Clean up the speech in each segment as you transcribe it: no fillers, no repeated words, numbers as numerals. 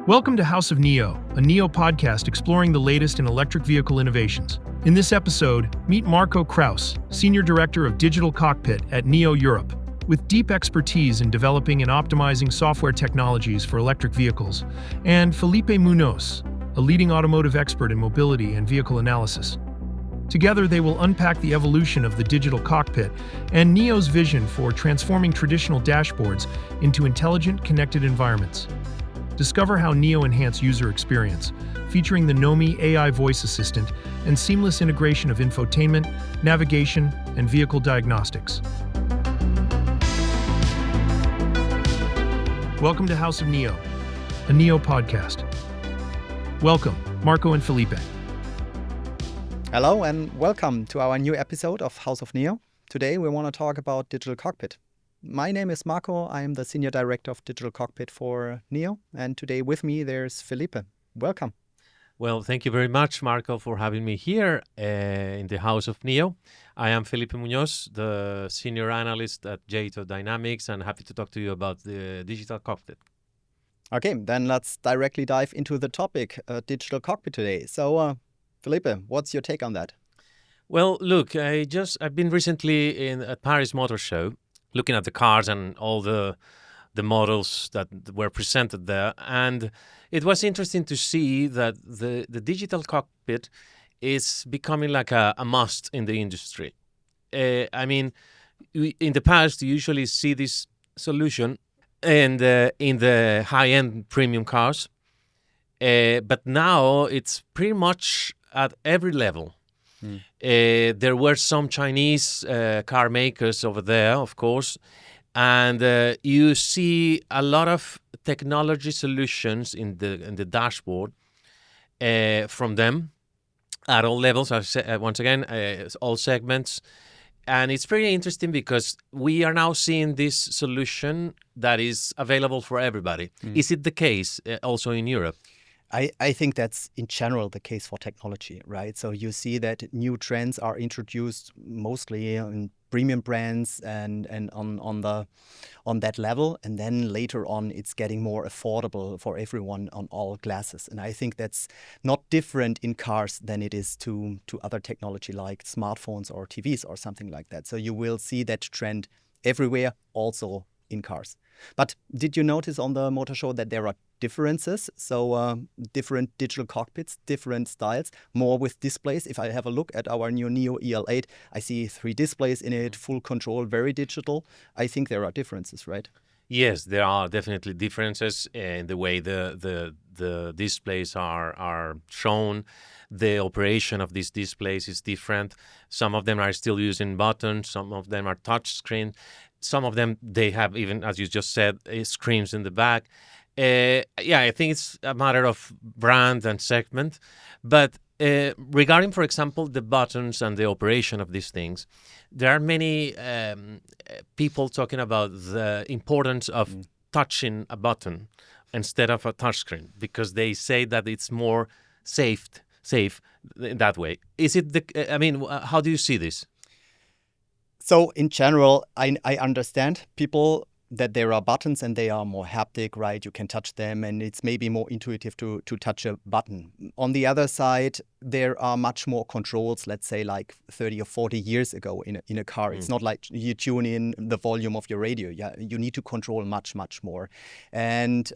Welcome to House of NIO, a NIO podcast exploring the latest in electric vehicle innovations. In this episode, meet Marco Kraus, Senior Director of Digital Cockpit at NIO Europe. With deep expertise in developing and optimizing software technologies for electric vehicles, and Felipe Munoz, a leading automotive expert in mobility and vehicle analysis. Together, they will unpack the evolution of the digital cockpit and NIO's vision for transforming traditional dashboards into intelligent, connected environments. Discover how NIO enhance user experience, featuring the Nomi AI voice assistant and seamless integration of infotainment, navigation, and vehicle diagnostics. Welcome to House of NIO, a NIO podcast. Welcome, Marco and Felipe. Hello and welcome to our new episode of House of NIO. Today we want to talk about Digital Cockpit. My name is Marco. I am the Senior Director of Digital Cockpit for NIO. And today with me there's Felipe. Welcome. Well, thank you very much, Marco, for having me here in the House of NIO. I am Felipe Munoz, the Senior Analyst at JATO Dynamics, and happy to talk to you about the Digital Cockpit. Okay, then let's directly dive into the topic, Digital Cockpit today. So, Felipe, what's your take on that? Well, look, I've been recently at Paris Motor Show, looking at the cars and all the models that were presented there. And it was interesting to see that the digital cockpit is becoming like a must in the industry. In the past, you usually see this solution in the high-end premium cars. But now it's pretty much at every level. There were some Chinese car makers over there, of course, and you see a lot of technology solutions in the dashboard from them at all levels. Once again, all segments, and it's pretty interesting because we are now seeing this solution that is available for everybody. Is it the case also in Europe? I think that's in general the case for technology, right? So you see that new trends are introduced mostly in premium brands and on that level, and then later on it's getting more affordable for everyone on all classes. And I think that's not different in cars than it is to other technology like smartphones or TVs or something like that. So you will see that trend everywhere, also in cars. But did you notice on the motor show that there are differences? So different digital cockpits, different styles, more with displays. If I have a look at our new NIO EL8, I see 3 displays in it, full control, very digital. I think there are differences, right? Yes, there are definitely differences in the way the displays are shown. The operation of these displays is different. Some of them are still using buttons. Some of them are touch screen. Some of them, they have even, as you just said, screens in the back. I think it's a matter of brand and segment. But regarding, for example, the buttons and the operation of these things, there are many people talking about the importance of touching a button instead of a touchscreen because they say that it's more safe that way. Is it how do you see this? So in general, I understand people that there are buttons and they are more haptic, right? You can touch them and it's maybe more intuitive to touch a button. On the other side, there are much more controls, let's say like 30 or 40 years ago in a car. It's not like you tune in the volume of your radio. Yeah, you need to control much more. And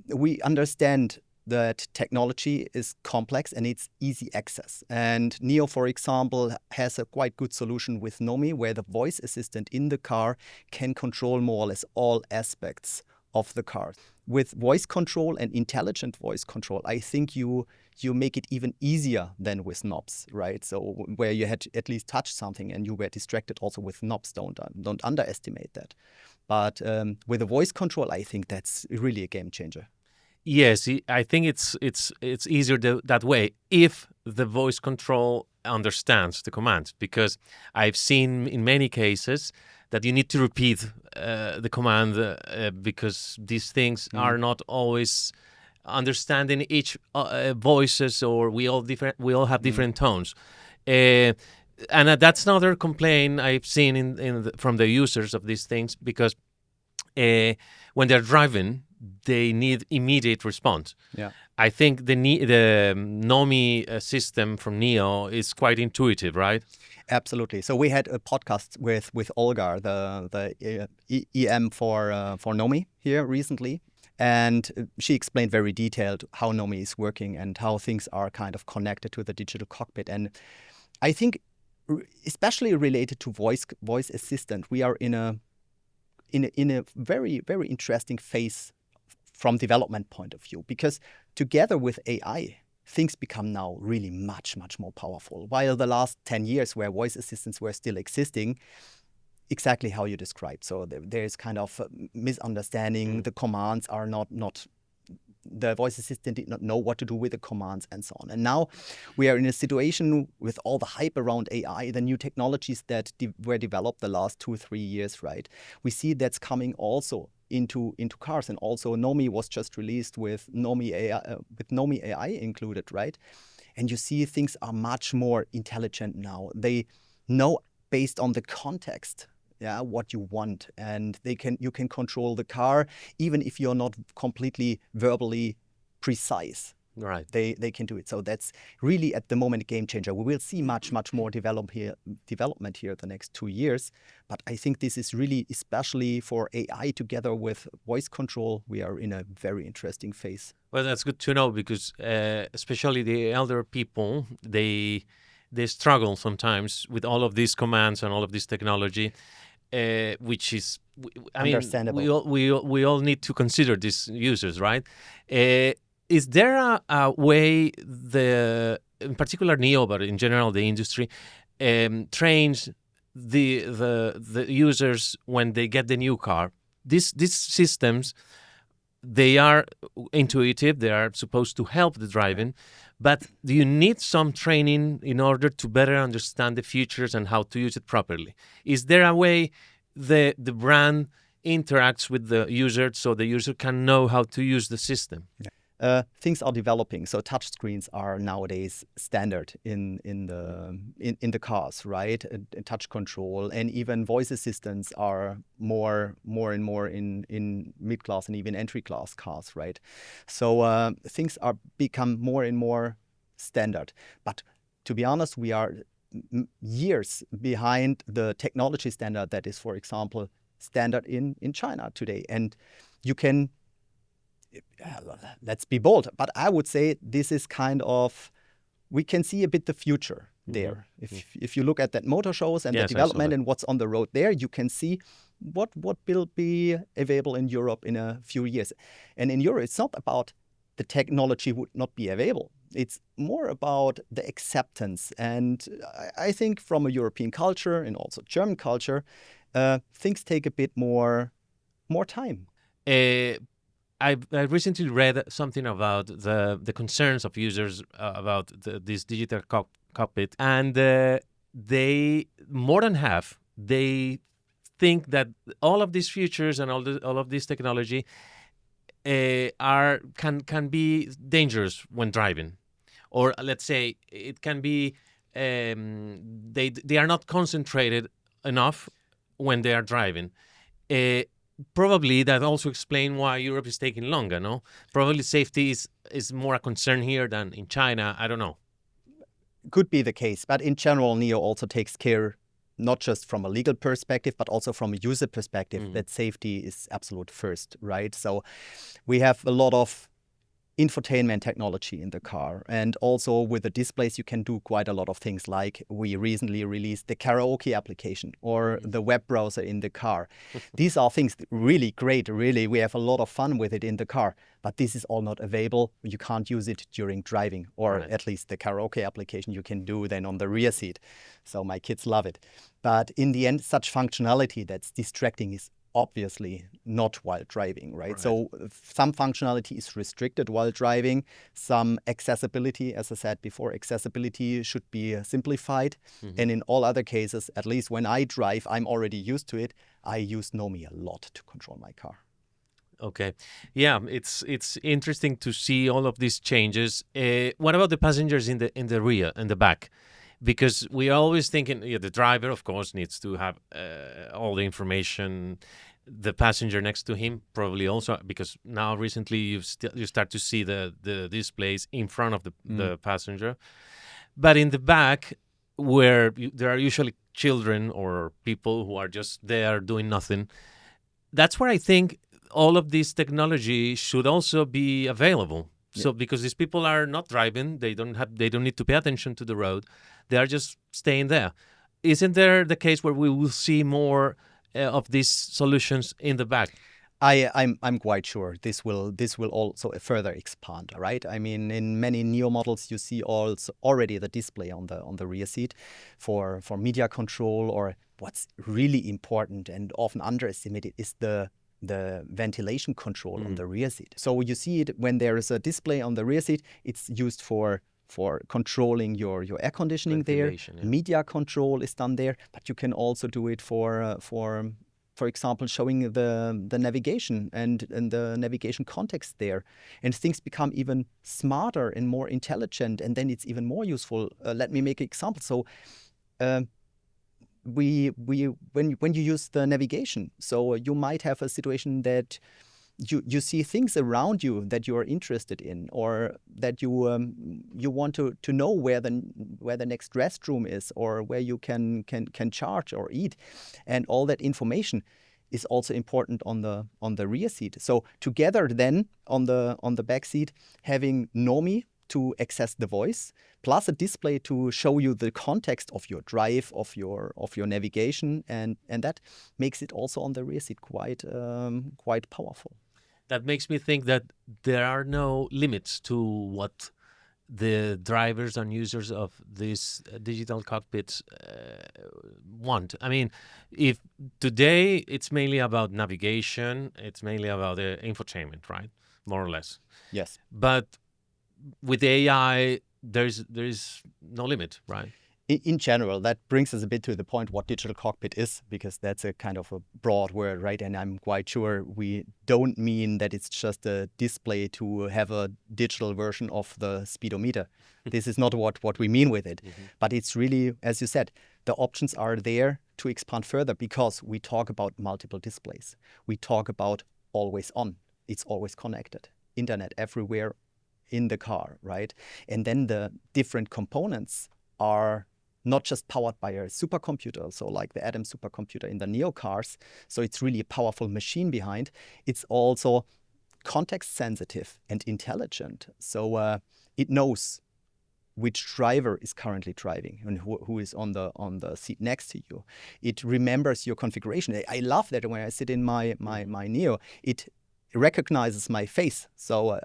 we understand that technology is complex and it's easy access. And NIO, for example, has a quite good solution with Nomi, where the voice assistant in the car can control more or less all aspects of the car. With voice control and intelligent voice control, I think you make it even easier than with knobs, right? So where you had at least touched something and you were distracted also with knobs, don't underestimate that. But with the voice control, I think that's really a game changer. Yes, I think it's easier that way if the voice control understands the commands, because I've seen in many cases that you need to repeat the command because these things are not always understanding each voices, or we all have different tones. And that's another complaint I've seen from the users of these things, because when they're driving, they need immediate response. Yeah. I think the Nomi system from NIO is quite intuitive, right? Absolutely. So we had a podcast with Olga, the EM for Nomi here recently, and she explained very detailed how Nomi is working and how things are kind of connected to the digital cockpit. And I think, especially related to voice assistant, we are in a very, very interesting phase from development point of view, because together with AI, things become now really much, much more powerful. While the last 10 years where voice assistants were still existing, exactly how you described. So there's kind of misunderstanding. The commands are not the voice assistant did not know what to do with the commands and so on. And now we are in a situation with all the hype around AI, the new technologies that were developed the last 2-3 years, right? We see that's coming also into cars, and also Nomi was just released with Nomi AI included, right? And you see things are much more intelligent now. They know based on the context, what you want, and you can control the car even if you're not completely verbally precise. Right. They can do it. So that's really at the moment a game changer. We will see much more development here the next 2 years. But I think this is really, especially for AI together with voice control, we are in a very interesting phase. Well, that's good to know, because especially the elder people, they struggle sometimes with all of these commands and all of this technology. Which is, I mean, understandable. we all need to consider these users, right? Is there a way in particular NIO, but in general the industry, trains the users when they get the new car? These systems, they are intuitive. They are supposed to help the driving. But do you need some training in order to better understand the features and how to use it properly? Is there a way the brand interacts with the user so the user can know how to use the system? Things are developing. So touchscreens are nowadays standard in the cars, right? Touch control, and even voice assistants are more and more in mid-class and even entry-class cars, right? So things are become more and more standard. But to be honest, we are years behind the technology standard that is, for example, standard in China today. And you can, let's be bold, but I would say this is kind of, we can see a bit the future there. If you look at that motor shows and the development and what's on the road there, you can see what will be available in Europe in a few years. And in Europe, it's not about the technology would not be available. It's more about the acceptance. And I think from a European culture and also German culture, things take a bit more time. I recently read something about the concerns of users about this digital cockpit, and they, more than half, they think that all of these features and all of this technology can be dangerous when driving, or let's say it can be they are not concentrated enough when they are driving. Probably that also explains why Europe is taking longer, no? Probably safety is more a concern here than in China. I don't know. Could be the case, but in general, NIO also takes care, not just from a legal perspective, but also from a user perspective, that safety is absolute first, right? So we have a lot of infotainment technology in the car. And also with the displays, you can do quite a lot of things, like we recently released the karaoke application or the web browser in the car. These are things really great, really. We have a lot of fun with it in the car, but this is all not available. You can't use it during driving, or at least the karaoke application you can do then on the rear seat. So my kids love it. But in the end, such functionality that's distracting is obviously not while driving, right? So some functionality is restricted while driving. Some accessibility, as I said before, accessibility should be simplified. And in all other cases, at least when I drive, I'm already used to it. I use Nomi a lot to control my car. Okay. Yeah, it's interesting to see all of these changes. What about the passengers in the rear, in the back? Because we are always thinking, the driver, of course, needs to have all the information the passenger next to him, probably also, because now recently you start to see the displays in front of the passenger. But in the back, where there are usually children or people who are just there doing nothing, that's where I think all of this technology should also be available. So because these people are not driving, they don't need to pay attention to the road, they are just staying there. Isn't there the case where we will see more of these solutions in the back? I'm quite sure this will also further expand, right? I mean, in many NIO models, you see also already the display on the rear seat for media control, or what's really important and often underestimated is the ventilation control on the rear seat. So you see it when there is a display on the rear seat, it's used for controlling your air conditioning there. Yeah. Media control is done there, but you can also do it for example, showing the navigation and the navigation context there. And things become even smarter and more intelligent, and then it's even more useful. Let me make an example. So when you use the navigation, so you might have a situation that you see things around you that you are interested in, or that you want to know where the next restroom is, or where you can charge or eat, and all that information is also important on the rear seat. So together then on the back seat, having Nomi to access the voice, plus a display to show you the context of your drive, of your navigation, and that makes it also on the rear seat quite powerful. That makes me think that there are no limits to what the drivers and users of these digital cockpits want. I mean, if today it's mainly about navigation, it's mainly about infotainment, right? More or less. Yes. But with AI, there's no limit, right? In general, that brings us a bit to the point what digital cockpit is, because that's a kind of a broad word, right? And I'm quite sure we don't mean that it's just a display to have a digital version of the speedometer. This is not what we mean with it. But it's really, as you said, the options are there to expand further, because we talk about multiple displays. We talk about always on. It's always connected. Internet everywhere in the car, right? And then the different components are not just powered by a supercomputer, so like the Atom supercomputer in the NIO cars, so it's really a powerful machine behind. It's also context sensitive and intelligent, so it knows which driver is currently driving and who is on the seat next to you. It remembers your configuration. I love that when I sit in my NIO, it recognizes my face, so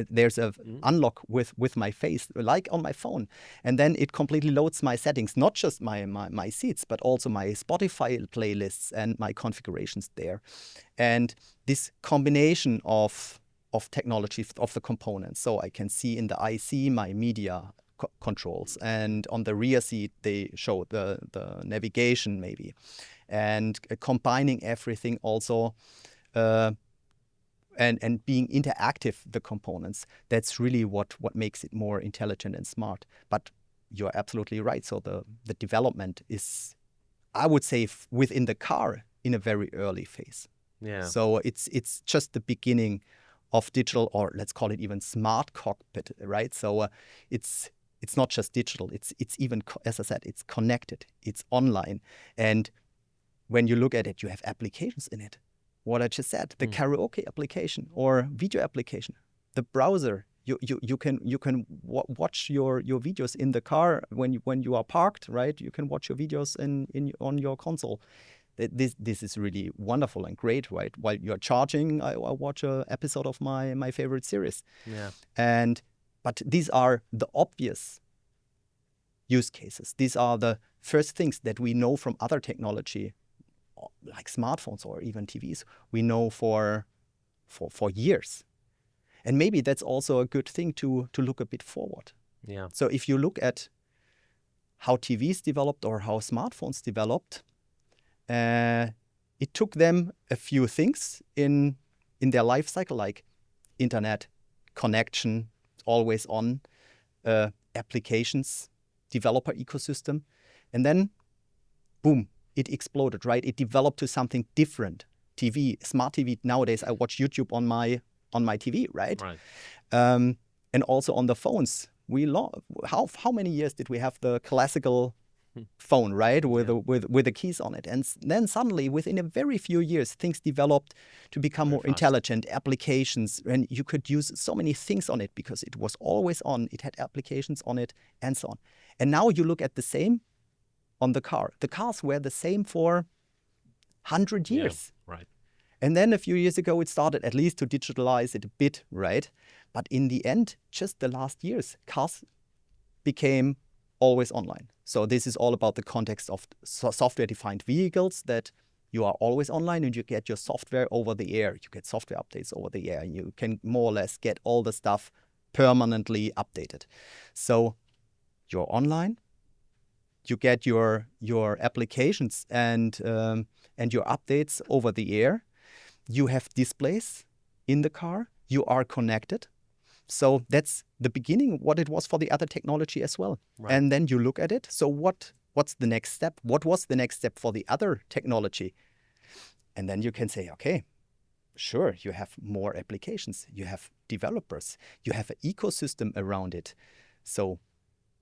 there's a unlock with my face, like on my phone, and then it completely loads my settings, not just my seats, but also my Spotify playlists and my configurations there. And this combination of technology of the components, so I can see in the IC my media controls, and on the rear seat they show the navigation maybe, and combining everything also. And being interactive, the components, that's really what makes it more intelligent and smart. But you're absolutely right. So the development is, I would say, within the car in a very early phase. Yeah. So it's just the beginning of digital, or let's call it even smart cockpit, right? So it's not just digital. It's even, as I said, it's connected. It's online, and when you look at it, you have applications in it. What I just said, the karaoke application or video application, the browser. You can watch your videos in the car when you are parked, right? You can watch your videos on your console. This is really wonderful and great, right? While you're charging, I watch an episode of my favorite series. Yeah. But these are the obvious use cases. These are the first things that we know from other technology, like smartphones or even TVs, we know for years. And maybe that's also a good thing to look a bit forward. Yeah. So if you look at how TVs developed or how smartphones developed, it took them a few things in their life cycle, like internet, connection, always on, applications, developer ecosystem, and then boom, it exploded, right? It developed to something different. TV, smart TV. Nowadays, I watch YouTube on my TV, right? Right. And also on the phones. How many years did we have the classical phone, right, with the keys on it? And then suddenly, within a very few years, things developed to become Very more fast. intelligent applications, and you could use so many things on it because it was always on. It had applications on it, and so on. And now you look at the same on the car. The cars were the same for 100 years. Yeah, right. And then a few years ago, it started at least to digitalize it a bit, right? But in the end, just the last years, cars became always online. So this is all about the context of software-defined vehicles, that you are always online and you get your software over the air. You get software updates over the air. You can more or less get all the stuff permanently updated. So you're online. You get your applications and your updates over the air. You have displays in the car. You are connected. So that's the beginning, what it was for the other technology as well. Right. And then you look at it. So what's the next step? What was the next step for the other technology? And then you can say, okay, sure, you have more applications. You have developers. You have an ecosystem around it. So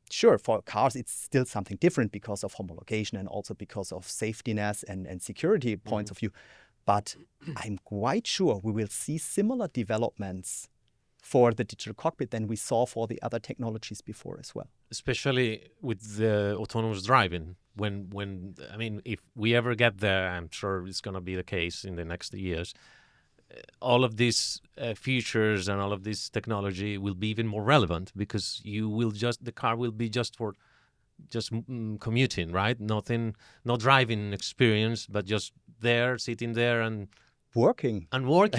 sure, for cars, it's still something different because of homologation and also because of safetiness and security points of view. But I'm quite sure we will see similar developments for the digital cockpit than we saw for the other technologies before as well. Especially with the autonomous driving. When I mean, if we ever get there, I'm sure it's going to be the case in the next years. All of these features and all of this technology will be even more relevant because the car will be just for commuting, right? No driving experience, but just there, sitting there and Working or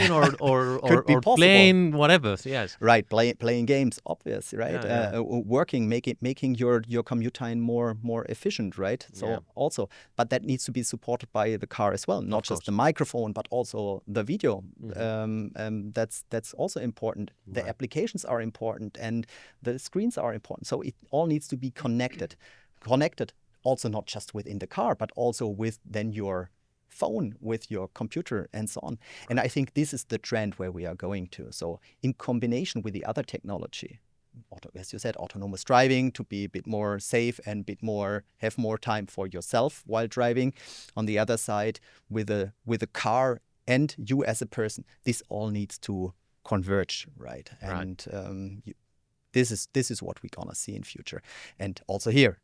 playing whatever. Yes, right. Playing games, obvious, right? Yeah. Working, making your commute time more efficient, right? So also, but that needs to be supported by the car as well, not just the microphone, but also the video. That's also important. The Right. applications are important, and the screens are important. So it all needs to be connected. Connected also not just within the car, but also with then your phone, with your computer, and so on. And I think this is the trend where we are going to. So in combination with the other technology, as you said, autonomous driving to be a bit more safe and have more time for yourself while driving. On the other side, with a car and you as a person, this all needs to converge, right? And this is what we're gonna see in future. And also here,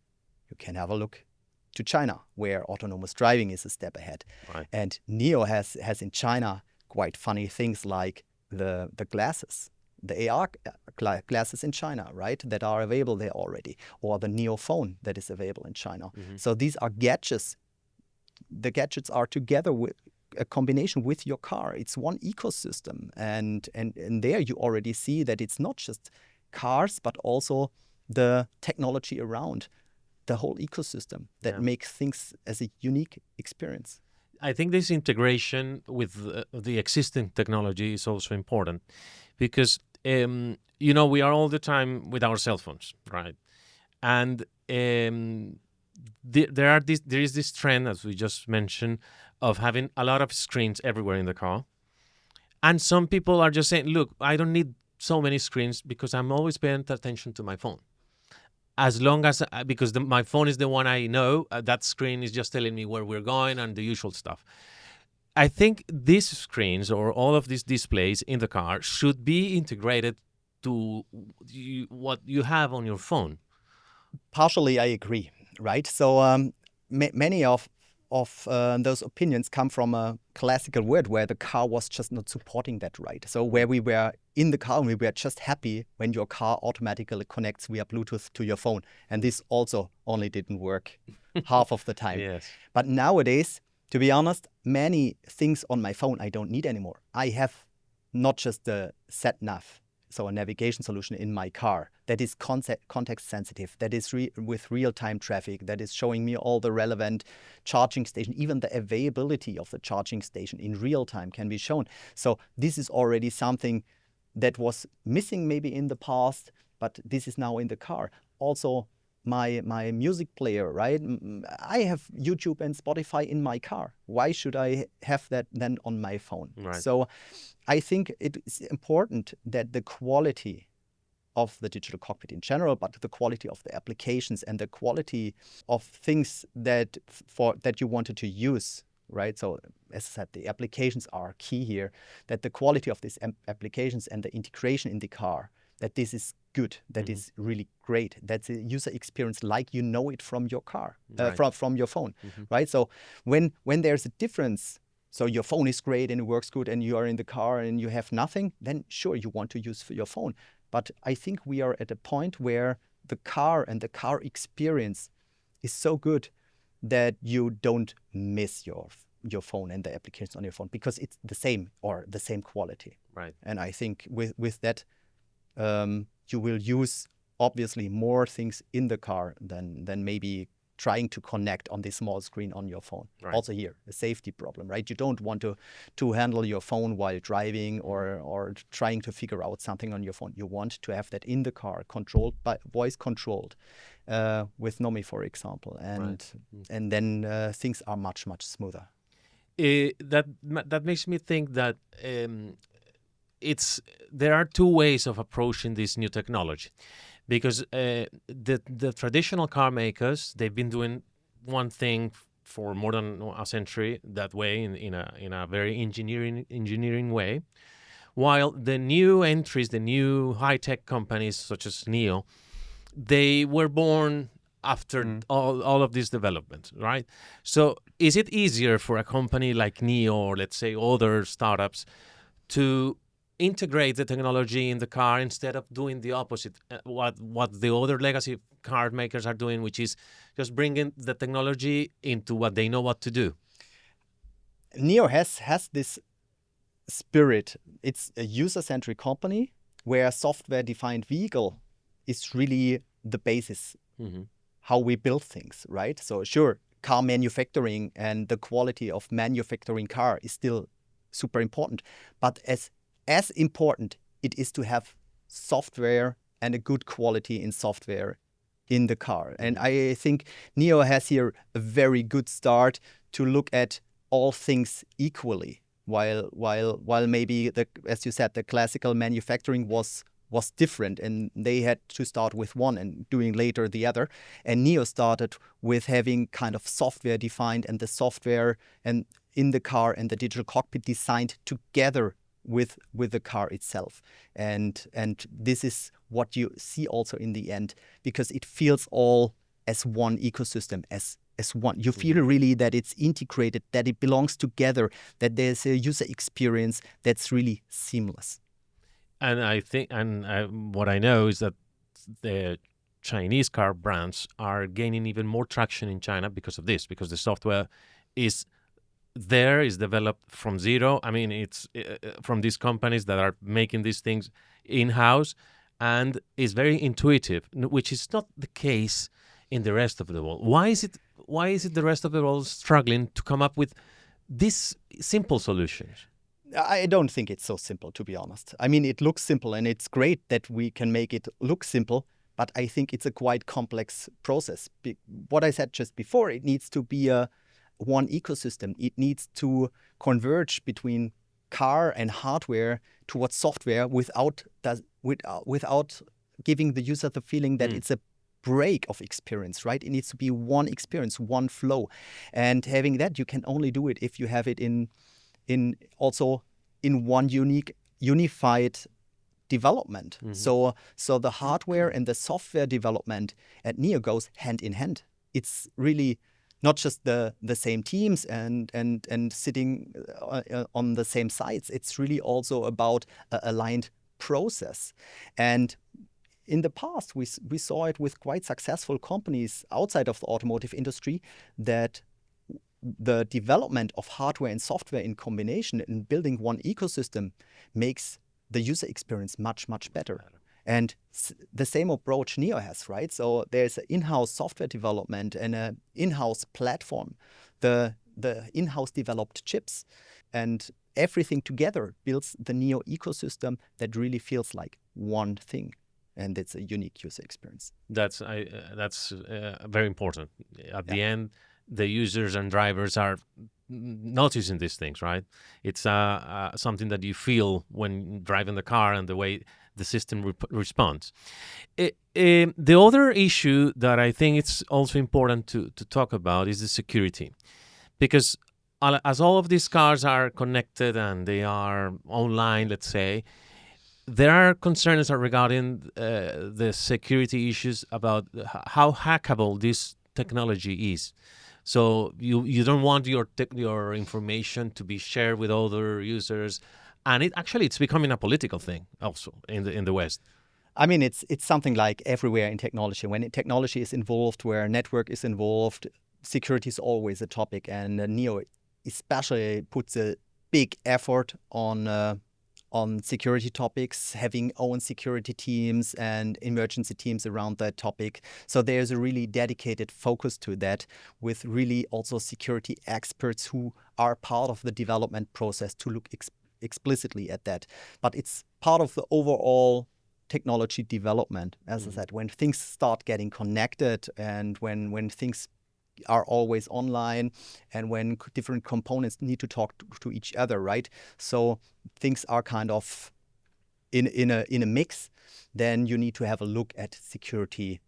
you can have a look to China, where autonomous driving is a step ahead. Right. And NIO has in China quite funny things like the glasses, the AR glasses in China, right, that are available there already, or the NIO phone that is available in China. So these are gadgets. The gadgets are together with a combination with your car. It's one ecosystem. And there you already see that it's not just cars, but also the technology around the whole ecosystem that makes things as a unique experience. I think this integration with the existing technology is also important because, we are all the time with our cell phones, right? And there is this trend, as we just mentioned, of having a lot of screens everywhere in the car. And some people are just saying, look, I don't need so many screens because I'm always paying attention to my phone. As long as, because my phone is the one I know, that screen is just telling me where we're going and the usual stuff. I think these screens or all of these displays in the car should be integrated to what you have on your phone. Partially, I agree, right? So many of those opinions come from a classical world where the car was just not supporting that, right? So where we were in the car and we were just happy when your car automatically connects via Bluetooth to your phone. And this also only didn't work half of the time. Yes. But nowadays, to be honest, many things on my phone I don't need anymore. I have not just the sat nav, so a navigation solution in my car that is context sensitive, that is with real-time traffic, that is showing me all the relevant charging station, even the availability of the charging station in real time can be shown. So this is already something that was missing maybe in the past, but this is now in the car. Also, my music player, right? I have YouTube and Spotify in my car. Why should I have that then on my phone? Right. So I think it is important that the quality of the digital cockpit in general, but the quality of the applications and the quality of things that you wanted to use, right? So as I said, the applications are key here, that the quality of these applications and the integration in the car, that this is good, that is really great, that's a user experience like you know it from your car, Right. from your phone, right? So when there's a difference, so your phone is great and it works good and you are in the car and you have nothing, then sure, you want to use your phone. But I think we are at a point where the car and the car experience is so good that you don't miss your phone and the applications on your phone because it's the same or the same quality. Right. And I think with that, you will use obviously more things in the car than maybe trying to connect on the small screen on your phone. Right. Also here, a safety problem, right? You don't want to handle your phone while driving or trying to figure out something on your phone. You want to have that in the car, controlled by voice controlled, with Nomi, for example, and then things are much smoother. That makes me think that there are two ways of approaching this new technology. Because the traditional car makers, they've been doing one thing for more than a century that way, in a very engineering way, while the new entries, the new high-tech companies such as NIO, they were born after all of this development, right? So is it easier for a company like NIO or let's say other startups to integrate the technology in the car instead of doing the opposite, what the other legacy car makers are doing, which is just bringing the technology into what they know what to do? NIO has this spirit. It's a user-centric company where software-defined vehicle is really the basis, how we build things, right? So sure, car manufacturing and the quality of manufacturing car is still super important, but as important it is to have software and a good quality in software in the car. And I think NIO has here a very good start to look at all things equally, while maybe as you said, the classical manufacturing was different and they had to start with one and doing later the other. And NIO started with having kind of software defined and the software and in the car and the digital cockpit designed together with the car itself. And this is what you see also in the end, because it feels all as one ecosystem, as one. You feel really that it's integrated, that it belongs together, that there's a user experience that's really seamless. And I think, what I know is that the Chinese car brands are gaining even more traction in China because of this, because the software is developed from zero. I mean, it's from these companies that are making these things in-house, and is very intuitive, which is not the case in the rest of the world. Why is it the rest of the world struggling to come up with these simple solutions? I don't think it's so simple, to be honest. I mean, it looks simple and it's great that we can make it look simple, but I think it's a quite complex process. What I said just before, it needs to be one ecosystem. It needs to converge between car and hardware towards software without giving the user the feeling that it's a break of experience, right? It needs to be one experience, one flow. And having that, you can only do it if you have it in one unified development. So the hardware and the software development at NIO goes hand in hand. It's really not just the same teams and sitting on the same sites. It's really also about an aligned process. And in the past, we saw it with quite successful companies outside of the automotive industry, that the development of hardware and software in combination and building one ecosystem makes the user experience much better. And the same approach NIO has, right? So there's an in-house software development and an in-house platform, the in-house developed chips, and everything together builds the NIO ecosystem that really feels like one thing. and it's a unique user experience. That's very important. At the end, the users and drivers are noticing these things, right? It's something that you feel when driving the car and the way the system responds. The other issue that I think it's also important to talk about is the security, because as all of these cars are connected and they are online, let's say, there are concerns regarding the security issues about how hackable this technology is. So you don't want your information to be shared with other users, and it's becoming a political thing also in the West. I mean, it's something like everywhere in technology. When technology is involved, where a network is involved, security is always a topic, and NIO especially puts a big effort on security topics, having own security teams and emergency teams around that topic. So there's a really dedicated focus to that, with really also security experts who are part of the development process to look explicitly at that. But it's part of the overall technology development. As I said, when things start getting connected and when things are always online and when different components need to talk to each other, right? So things are kind of in a mix, then you need to have a look at security.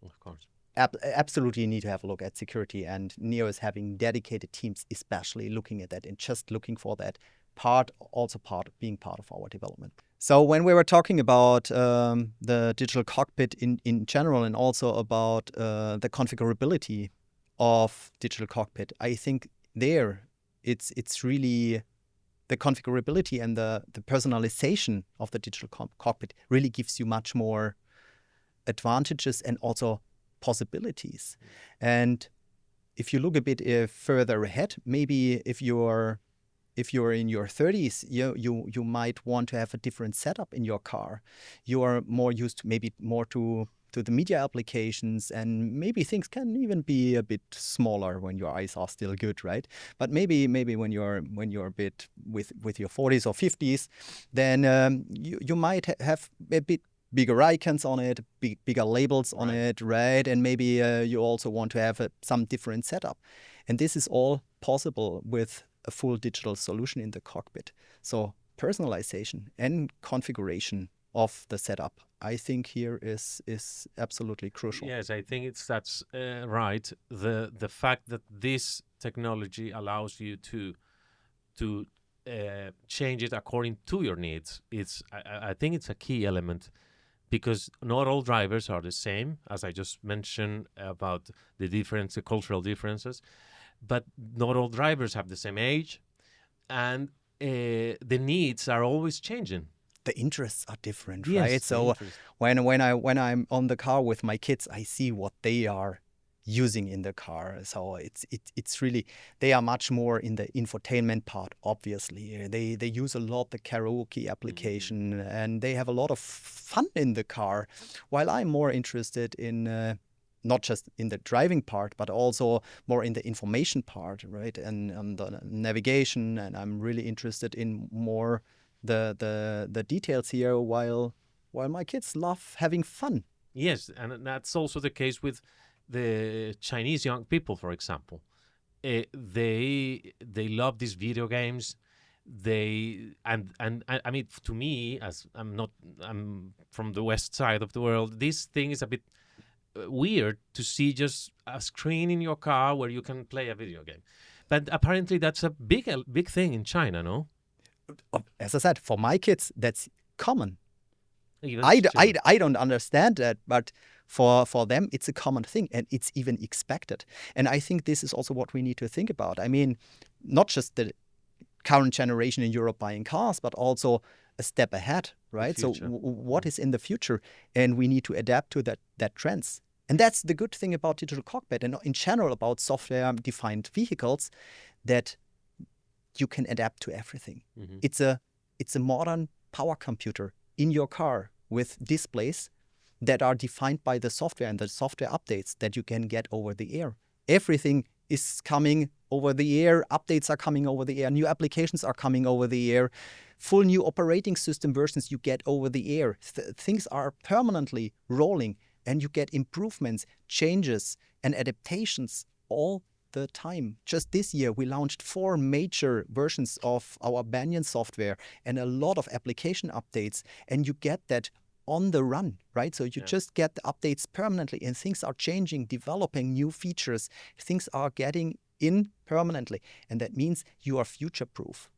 Of course. Absolutely need to have a look at security, and NIO is having dedicated teams especially looking at that and just looking for that being part of our development. So when we were talking about the digital cockpit in general, and also about the configurability of digital cockpit, I think it's really the configurability and the personalization of the digital cockpit really gives you much more advantages and also possibilities. And if you look a bit further ahead, maybe if you're in your 30s, you might want to have a different setup in your car. You are more used to maybe more to the media applications, and maybe things can even be a bit smaller when your eyes are still good, right? But maybe when you're a bit with your 40s or 50s, then you might have a bit bigger icons on it, bigger labels on it, right? And maybe you also want to have some different setup. And this is all possible with a full digital solution in the cockpit. So personalization and configuration of the setup, I think here is absolutely crucial. Yes, I think that's right. The fact that this technology allows you to change it according to your needs, I think it's a key element, because not all drivers are the same, as I just mentioned about the cultural differences, but not all drivers have the same age, and the needs are always changing. The interests are different, Yes, right? So when I'm on the car with my kids, I see what they are using in the car. So it's really, they are much more in the infotainment part. Obviously, they use a lot the karaoke application, and they have a lot of fun in the car. While I'm more interested in not just in the driving part, but also more in the information part, right? And the navigation, and I'm really interested in more the details here, while my kids love having fun. Yes, and that's also the case with the Chinese young people, for example. They love these video games. I mean, to me, as I'm from the west side of the world, this thing is a bit weird to see just a screen in your car where you can play a video game. But apparently that's a big thing in China, no? As I said, for my kids, that's common. Even I don't understand that, but for them, it's a common thing, and it's even expected. And I think this is also what we need to think about. I mean, not just the current generation in Europe buying cars, but also a step ahead, right? So what is in the future? And we need to adapt to that trends. And that's the good thing about digital cockpit, and in general about software-defined vehicles, that you can adapt to everything. Mm-hmm. It's a modern power computer in your car with displays that are defined by the software and the software updates that you can get over the air. Everything is coming over the air, updates are coming over the air, new applications are coming over the air, full new operating system versions you get over the air. Things are permanently rolling, and you get improvements, changes, and adaptations all the time. Just this year, we launched 4 major versions of our Banyan software and a lot of application updates, and you get that on the run, right? So you just get the updates permanently, and things are changing, developing new features. Things are getting in permanently, and that means you are future-proof.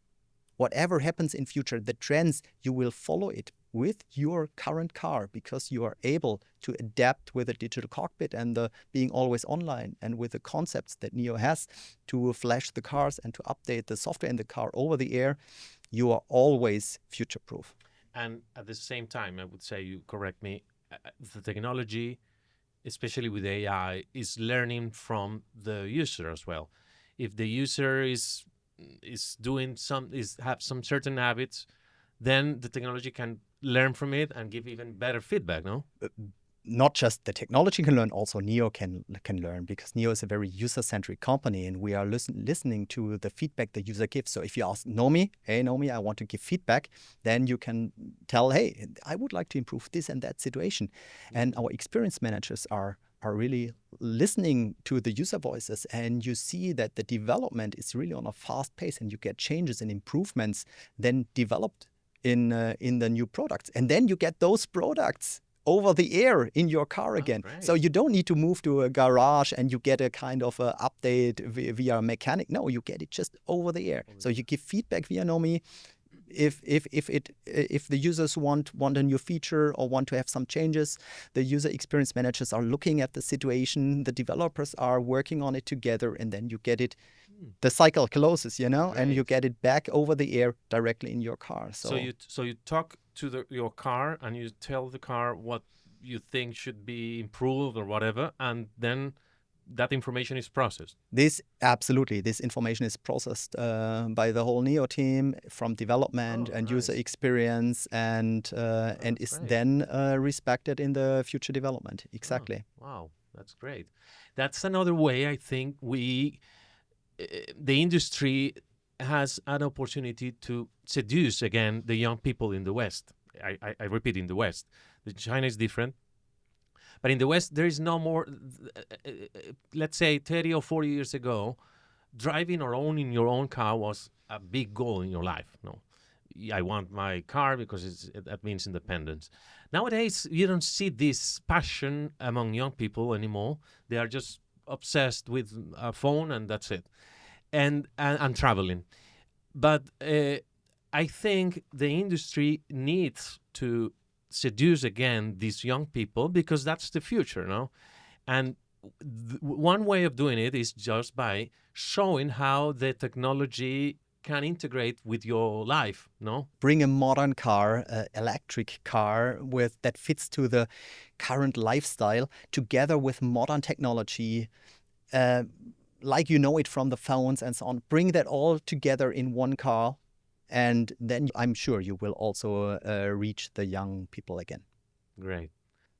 Whatever happens in future, the trends, you will follow it with your current car because you are able to adapt with a digital cockpit and the being always online, and with the concepts that NIO has to flash the cars and to update the software in the car over the air. You are always future-proof. And at the same time, I would say, you correct me, the technology, especially with AI, is learning from the user as well. If the user is have some certain habits, then the technology can learn from it and give even better feedback, no? Not just the technology can learn, also NIO can learn, because NIO is a very user-centric company, and we are listening to the feedback the user gives. So if you ask Nomi, hey Nomi, I want to give feedback, then you can tell, hey, I would like to improve this and that situation. And our experience managers are really listening to the user voices, and you see that the development is really on a fast pace, and you get changes and improvements then developed in the new products. And then you get those products over the air in your car again. Great. So you don't need to move to a garage and you get a kind of a update via a mechanic. No, you get it just over the air. So you give feedback via Nomi. If the users want a new feature or want to have some changes, the user experience managers are looking at the situation, the developers are working on it together, and then you get it. The cycle closes, and you get it back over the air directly in your car. So you talk to your car and you tell the car what you think should be improved or whatever, and then that information is processed. This information is processed by the whole NIO team, from development and user experience, and is then respected in the future development. Exactly. Oh, wow, that's great. That's another way I think the industry has an opportunity to seduce again the young people in the West. I repeat, in the West. China is different. But in the West, there is no more, let's say 30 or 40 years ago, driving or owning your own car was a big goal in your life. No, I want my car because that means independence. Nowadays, you don't see this passion among young people anymore. They are just obsessed with a phone and that's it, and traveling. But I think the industry needs to seduce again these young people, because that's the future, no? And one way of doing it is just by showing how the technology can integrate with your life, no? Bring a modern car, electric car that fits to the current lifestyle, together with modern technology, like you know it from the phones and so on. Bring that all together in one car, and then I'm sure you will also reach the young people again. Great.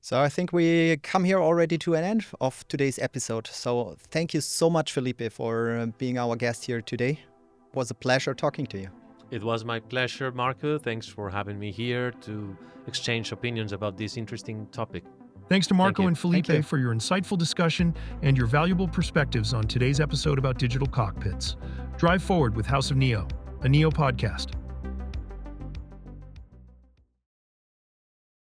So I think we come here already to an end of today's episode. So thank you so much, Felipe, for being our guest here today. It was a pleasure talking to you. It was my pleasure, Marco. Thanks for having me here to exchange opinions about this interesting topic. Thanks to Marco and Thank you. Felipe for your insightful discussion and your valuable perspectives on today's episode about digital cockpits. Drive forward with House of NIO, a NIO podcast.